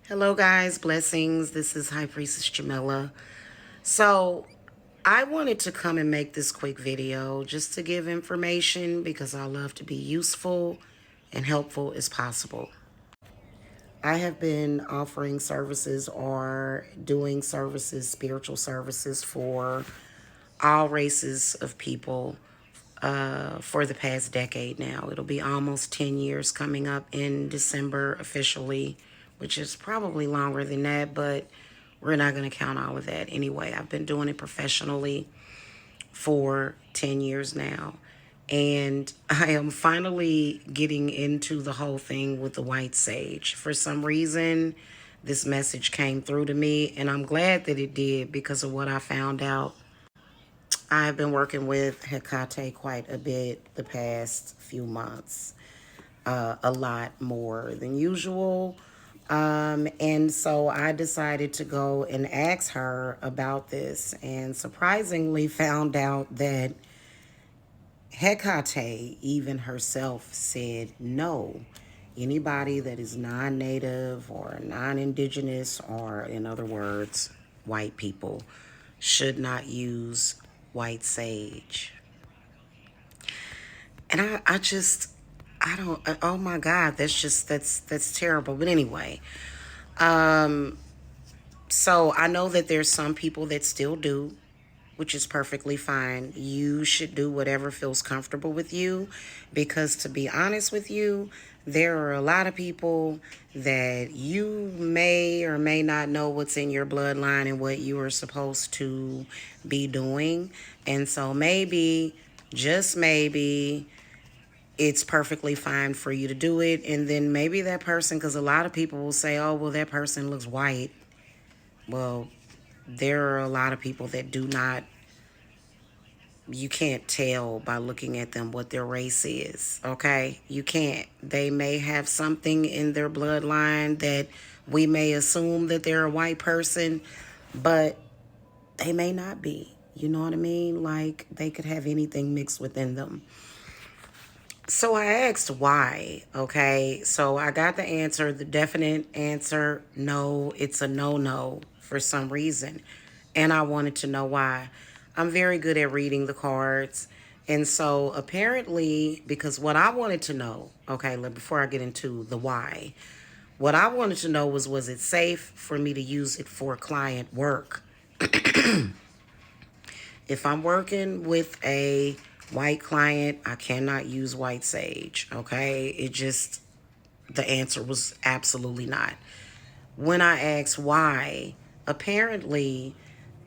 Hello guys, blessings. This is High Priestess Jamila. So I wanted to come and make this quick video just to give information because I love to be useful and helpful as possible. I have been offering services or doing services, spiritual services for all races of people for the past decade now. It'll be almost 10 years coming up in December officially, which is probably longer than that, but we're not going to count all of that anyway. I've been doing it professionally for 10 years now. And I am finally getting into the whole thing with the white sage. For some reason, this message came through to me, and I'm glad that it did because of what I found out. I've been working with Hecate quite a bit the past few months, a lot more than usual. And so I decided to go and ask her about this, and surprisingly found out that Hecate, even herself, said no. Anybody that is non-native or non-indigenous, or in other words, white people, should not use white sage. And I don't, oh my God, that's terrible. But anyway, so I know that there's some people that still do, which is perfectly fine. You should do whatever feels comfortable with you, because to be honest with you, there are a lot of people that you may or may not know what's in your bloodline and what you are supposed to be doing. And so maybe, just maybe, it's perfectly fine for you to do it. And then maybe that person, because a lot of people will say, oh, well, that person looks white. Well, there are a lot of people that do not, you can't tell by looking at them what their race is, okay? You can't. They may have something in their bloodline that we may assume that they're a white person, but they may not be. You know what I mean? Like, they could have anything mixed within them. So I asked why, okay? So I got the answer, the definite answer, no, it's a no-no for some reason. And I wanted to know why. I'm very good at reading the cards. And so apparently, because what I wanted to know, okay, before I get into the why, what I wanted to know was it safe for me to use it for client work? If I'm working with a white client, I cannot use white sage, okay? The answer was absolutely not. When I asked why, apparently,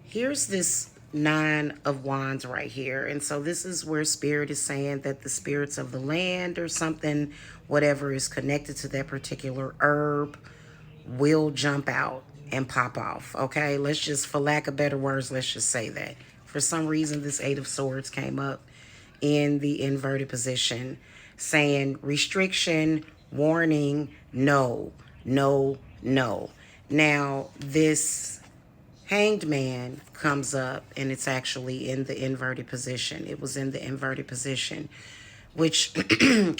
here's this Nine of Wands right here. And so this is where Spirit is saying that the spirits of the land or something, whatever is connected to that particular herb, will jump out and pop off. Okay, let's just, for lack of better words, let's just say that. For some reason, this Eight of Swords came up in the inverted position, saying restriction, warning, no, no, no. Now, this Hanged Man comes up, and it's actually in the inverted position. It was in the inverted position, which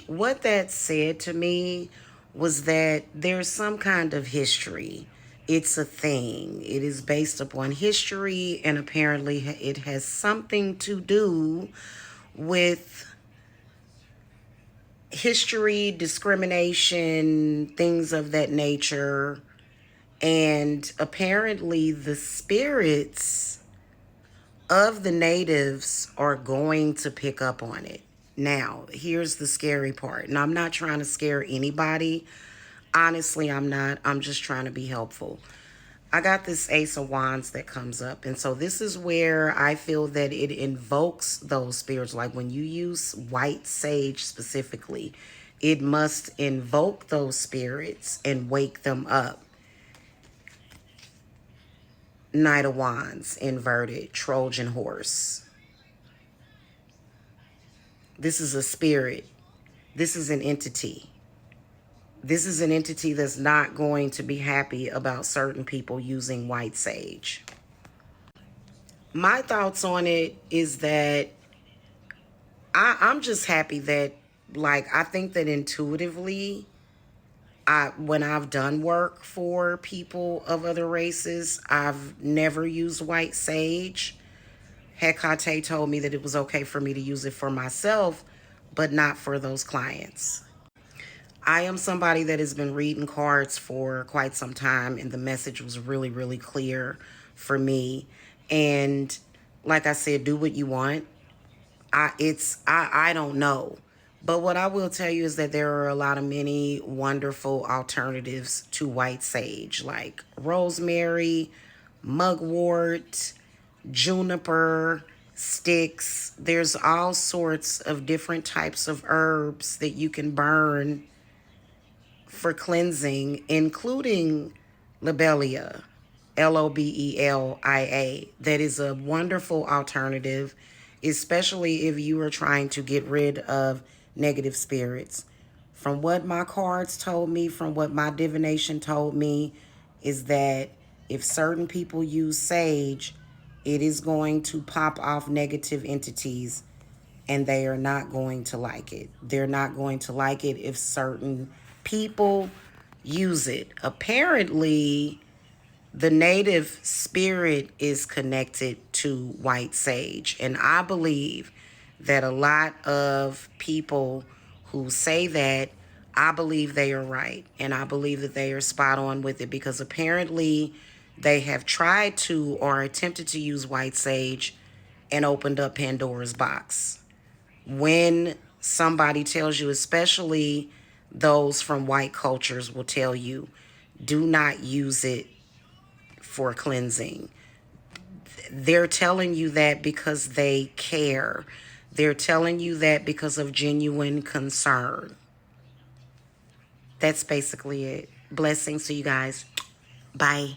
what that said to me was that there's some kind of history. It's a thing. It is based upon history, and apparently it has something to do with history, discrimination, things of that nature. And apparently the spirits of the natives are going to pick up on it. Now, here's the scary part. And I'm not trying to scare anybody. Honestly, I'm not. I'm just trying to be helpful. I got this Ace of Wands that comes up. And so this is where I feel that it invokes those spirits. Like when you use white sage specifically, it must invoke those spirits and wake them up. Knight of Wands, inverted, Trojan horse. This is a spirit. This is an entity. This is an entity that's not going to be happy about certain people using white sage. My thoughts on it is that I'm just happy that, like, I think that intuitively, when I've done work for people of other races, I've never used white sage. Hecate told me that it was okay for me to use it for myself, but not for those clients. I am somebody that has been reading cards for quite some time, and the message was really, really clear for me. And like I said, do what you want. I don't know. But what I will tell you is that there are a lot of many wonderful alternatives to white sage, like rosemary, mugwort, juniper, sticks. There's all sorts of different types of herbs that you can burn for cleansing, including lobelia, Lobelia. That is a wonderful alternative, especially if you are trying to get rid of negative spirits. From what my cards told me, from what my divination told me, is that if certain people use sage, it is going to pop off negative entities, and they are not going to like it. They're not going to like it if certain people use it. Apparently, the native spirit is connected to white sage. And I believe that a lot of people who say that, I believe they are right. And I believe that they are spot on with it, because apparently they have tried to or attempted to use white sage and opened up Pandora's box. When somebody tells you, especially those from white cultures will tell you, do not use it for cleansing. They're telling you that because they care. They're telling you that because of genuine concern. That's basically it. Blessings to you guys. Bye.